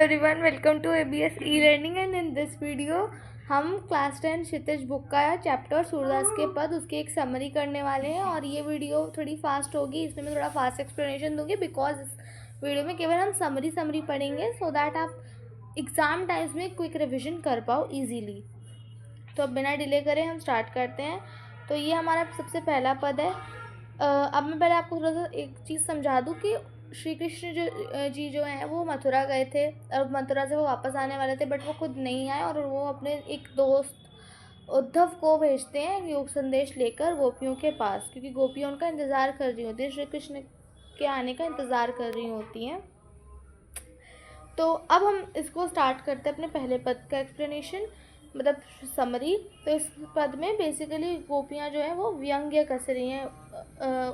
Everyone, welcome to ABS e learning. And in this video हम class 10 Kshitij book का chapter Surdas के पद उसकी एक समरी करने वाले हैं। और ये वीडियो थोड़ी फास्ट होगी, इसमें मैं थोड़ा फास्ट एक्सप्लेनेशन दूंगी बिकॉज इस वीडियो में केवल हम समरी पढ़ेंगे सो दैट आप एग्ज़ाम टाइम्स में क्विक रिविजन कर पाओ ईजीली। तो अब बिना डिले करे हम स्टार्ट करते हैं। तो ये हमारा सबसे पहला पद है। अब मैं पहले आपको थोड़ा सा एक चीज़ समझा दूँ कि श्री कृष्ण जी जो हैं वो मथुरा गए थे और मथुरा से वो वापस आने वाले थे, बट वो खुद नहीं आए और वो अपने एक दोस्त उद्धव को भेजते हैं योग संदेश लेकर गोपियों के पास, क्योंकि गोपियाँ उनका इंतज़ार कर रही होती हैं, श्री कृष्ण के आने का इंतज़ार कर रही होती हैं। तो अब हम इसको स्टार्ट करते हैं अपने पहले पद का एक्सप्लेनेशन, मतलब समरी। तो इस पद में बेसिकली गोपियाँ जो हैं वो व्यंग्य कस रही हैं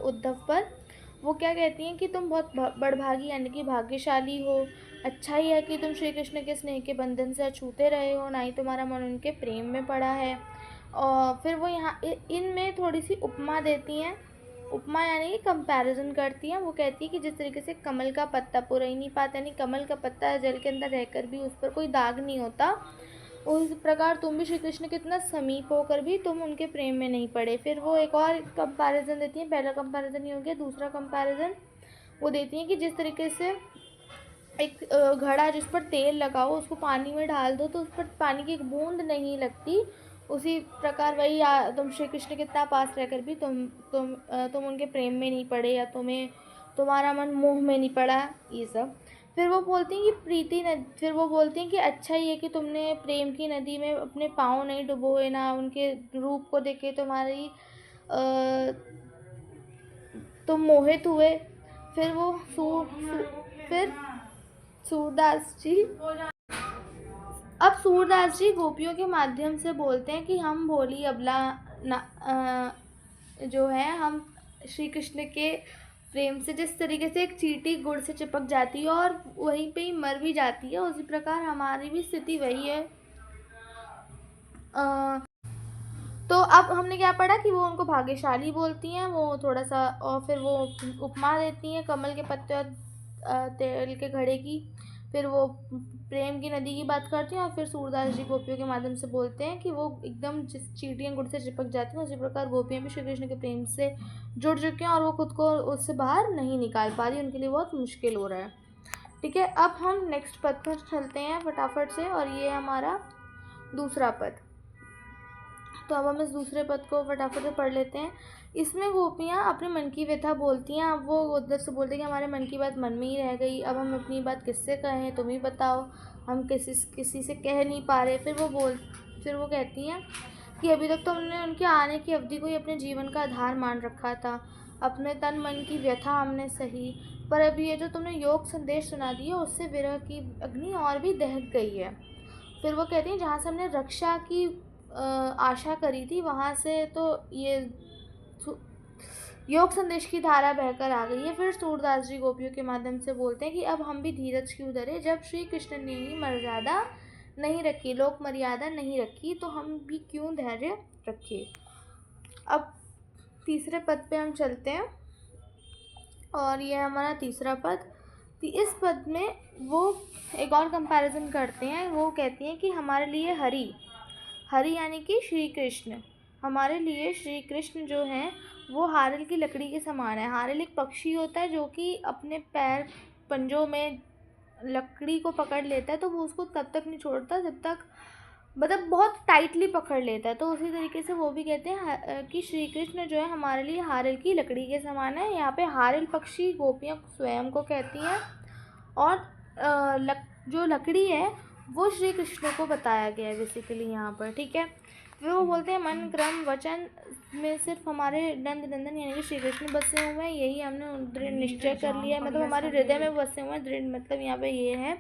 उद्धव पर। वो क्या कहती हैं कि तुम बहुत बड़भागी यानी कि भाग्यशाली हो। अच्छा ही है कि तुम श्री कृष्ण के स्नेह के बंधन से अछूते रहे हो, ना ही तुम्हारा मन उनके प्रेम में पड़ा है। और फिर वो यहाँ इनमें थोड़ी सी उपमा देती हैं। उपमा यानी कि कंपैरिजन करती हैं। वो कहती है कि जिस तरीके से कमल का पत्ता पूरा ही नहीं पाता, यानी कमल का पत्ता जल के अंदर रहकर भी उस पर कोई दाग नहीं होता, उस प्रकार तुम भी श्री कृष्ण के इतना समीप होकर भी तुम उनके प्रेम में नहीं पड़े। फिर वो एक और कंपैरिजन देती हैं। पहला कंपैरिजन ये हो गया। दूसरा कंपैरिजन वो देती हैं कि जिस तरीके से एक घड़ा जिस पर तेल लगाओ, उसको पानी में डाल दो तो उस पर पानी की एक बूंद नहीं लगती, उसी प्रकार वही तुम श्री कृष्ण के इतना पास रहकर भी तुम उनके प्रेम में नहीं पड़े, या तुम्हारा मन मोह में नहीं पड़ा, ये सब। फिर वो बोलती हैं कि फिर वो बोलती हैं कि अच्छा ही है कि तुमने प्रेम की नदी में अपने पाँव नहीं डुबोए, ना उनके रूप को देखे तुम मोहित हुए। फिर वो फिर सूरदास जी सूरदास जी गोपियों के माध्यम से बोलते हैं कि हम भोली अबला जो है, हम श्री कृष्ण के प्रेम से जिस तरीके से एक चींटी गुड़ से चिपक जाती है और वहीं पे ही मर भी जाती है, उसी प्रकार हमारी भी स्थिति वही है। तो अब हमने क्या पढ़ा कि वो उनको भाग्यशाली बोलती हैं, वो थोड़ा सा, और फिर वो उपमा देती हैं कमल के पत्ते और तेल के घड़े की। फिर वो प्रेम की नदी की बात करती हैं और फिर सूरदास जी गोपियों के माध्यम से बोलते हैं कि वो एकदम जिस चींटियाँ गुड़ से चिपक जाती हैं, उसी प्रकार गोपियाँ भी श्री कृष्ण के प्रेम से जुड़ चुकी हैं और वो खुद को उससे बाहर नहीं निकाल पा रही, उनके लिए बहुत मुश्किल हो रहा है। ठीक है, अब हम नेक्स्ट पद पर चलते हैं फटाफट से, और ये हमारा दूसरा पद। तो अब हम इस दूसरे पद को फटाफट से पढ़ लेते हैं। इसमें गोपियाँ अपने मन की व्यथा बोलती हैं। अब वो उधर से बोलते हैं कि हमारे मन की बात मन में ही रह गई, अब हम अपनी बात किससे कहें, तुम ही बताओ, हम किसी से कह नहीं पा रहे। फिर वो कहती हैं कि अभी तक तो हमने उनके आने की अवधि को ही अपने जीवन का आधार मान रखा था, अपने तन मन की व्यथा हमने सही, पर अभी ये जो तुमने योग संदेश सुना दिया उससे विरह की अग्नि और भी दहक गई है। फिर वो कहती हैं जहाँ से हमने रक्षा की आशा करी थी, वहाँ से तो ये योग संदेश की धारा बहकर आ गई है। फिर सूरदास जी गोपियों के माध्यम से बोलते हैं कि अब हम भी धीरज क्यों धरे, जब श्री कृष्ण ने ही मर्यादा नहीं रखी, लोक मर्यादा नहीं रखी, तो हम भी क्यों धैर्य रखें। अब तीसरे पद पे हम चलते हैं, और ये हमारा तीसरा पद। इस पद में वो एक और कंपैरिजन करते हैं। वो कहती हैं कि हमारे लिए हरि यानी कि श्री कृष्ण, हमारे लिए श्री कृष्ण जो हैं वो हारिल की लकड़ी के समान है। हारिल एक पक्षी होता है जो कि अपने पैर पंजों में लकड़ी को पकड़ लेता है, तो वो उसको तब तक नहीं छोड़ता जब तक, मतलब बहुत टाइटली पकड़ लेता है। तो उसी तरीके से वो भी कहते हैं कि श्री कृष्ण जो है हमारे लिए हारिल की लकड़ी के समान है। यहाँ पे हारिल पक्षी गोपियाँ स्वयं को कहती हैं, और जो लकड़ी है वो श्री कृष्ण को बताया गया है बेसिकली यहाँ पर। ठीक है, फिर वो बोलते हैं मन क्रम वचन में सिर्फ हमारे नंद नंदन यानी कि श्री कृष्ण बसे हुए हैं, यही हमने दृढ़ निश्चय कर लिया है, मतलब हमारे हृदय में बसे हुए हैं। दृढ़ मतलब यहाँ पे ये है।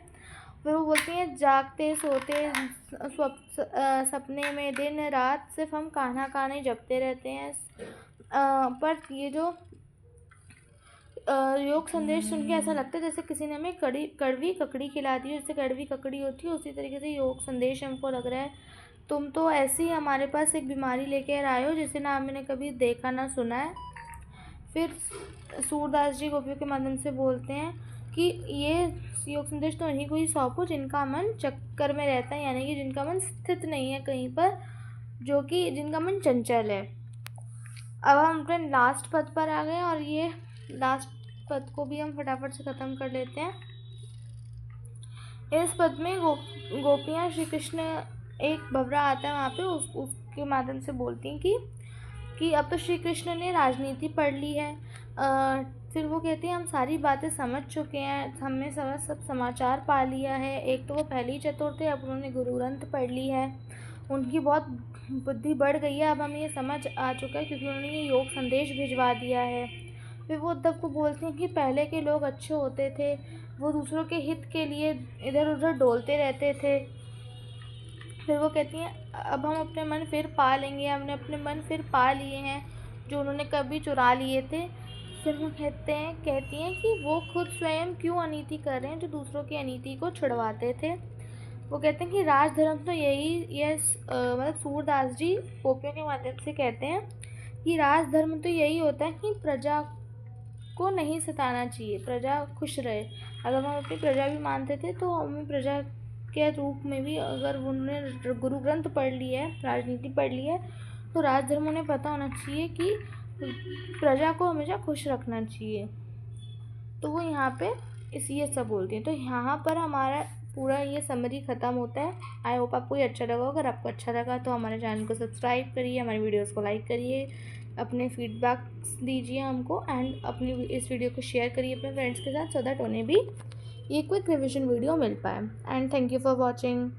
फिर वो बोलती हैं जागते सोते सपने में दिन रात सिर्फ हम कान्हा कान्हा जपते रहते हैं, पर ये जो योग संदेश सुन के ऐसा लगता है जैसे किसी ने हमें कड़वी ककड़ी खिला दी है। जैसे कड़वी ककड़ी होती है उसी तरीके से योग संदेश हमको लग रहा है। तुम तो ऐसे ही हमारे पास एक बीमारी लेकर आए हो जिसे ना हमने कभी देखा ना सुना है। फिर सूरदास जी गोपियों के माध्यम से बोलते हैं कि ये योग संदेश तो उन्हीं को ही सौंपो जिनका मन चक्कर में रहता है, यानी कि जिनका मन स्थित नहीं है कहीं पर, जो कि जिनका मन चंचल है। अब हम अपने लास्ट पद पर आ गए और ये लास्ट पद को भी हम फटाफट से ख़त्म कर लेते हैं। इस पद में गोपियाँ श्री कृष्ण, एक भवरा आता है वहाँ पे, उसके माध्यम से बोलती हैं कि अब तो श्री कृष्ण ने राजनीति पढ़ ली है। फिर वो कहती हैं हम सारी बातें समझ चुके हैं, हमने सब समाचार पा लिया है। एक तो वो पहले ही चतुर थे, अब उन्होंने गुरु ग्रंथ पढ़ ली है, उनकी बहुत बुद्धि बढ़ गई है, अब हमें ये समझ आ चुका है क्योंकि उन्होंने ये योग संदेश भिजवा दिया है। फिर वो उद्धव को बोलती हैं कि पहले के लोग अच्छे होते थे, वो दूसरों के हित के लिए इधर उधर डोलते रहते थे। फिर वो कहती हैं अब हम अपने मन फिर पा लेंगे, हमने अपने मन फिर पा लिए हैं जो उन्होंने कभी चुरा लिए थे। फिर वो कहती हैं कि वो खुद स्वयं क्यों अनीति कर रहे हैं जो दूसरों की अनीति को छुड़वाते थे। वो कहते हैं कि राजधर्म तो मतलब सूरदास जी गोपियों के माध्यम से कहते हैं कि राजधर्म तो यही होता है कि प्रजा को नहीं सताना चाहिए, प्रजा खुश रहे। अगर हम अपनी प्रजा भी मानते थे तो हमें प्रजा के रूप में भी, अगर उन्होंने गुरु ग्रंथ पढ़ लिया है, राजनीति पढ़ ली है, तो राजधर्म उन्हें पता होना चाहिए कि प्रजा को हमेशा खुश रखना चाहिए। तो वो यहाँ पे ये सब बोलती हैं। तो यहाँ पर हमारा पूरा ये समरी ख़त्म होता है। आई होप आपको ये अच्छा लगा। अगर आपको अच्छा लगा तो हमारे चैनल को सब्सक्राइब करिए, हमारी वीडियोस को लाइक करिए, अपने फीडबैक्स दीजिए हमको, एंड अपनी इस वीडियो को शेयर करिए अपने फ्रेंड्स के साथ, सो दैट उन्हें भी ये क्विक रिविजन वीडियो मिल पाए। And thank you for watching.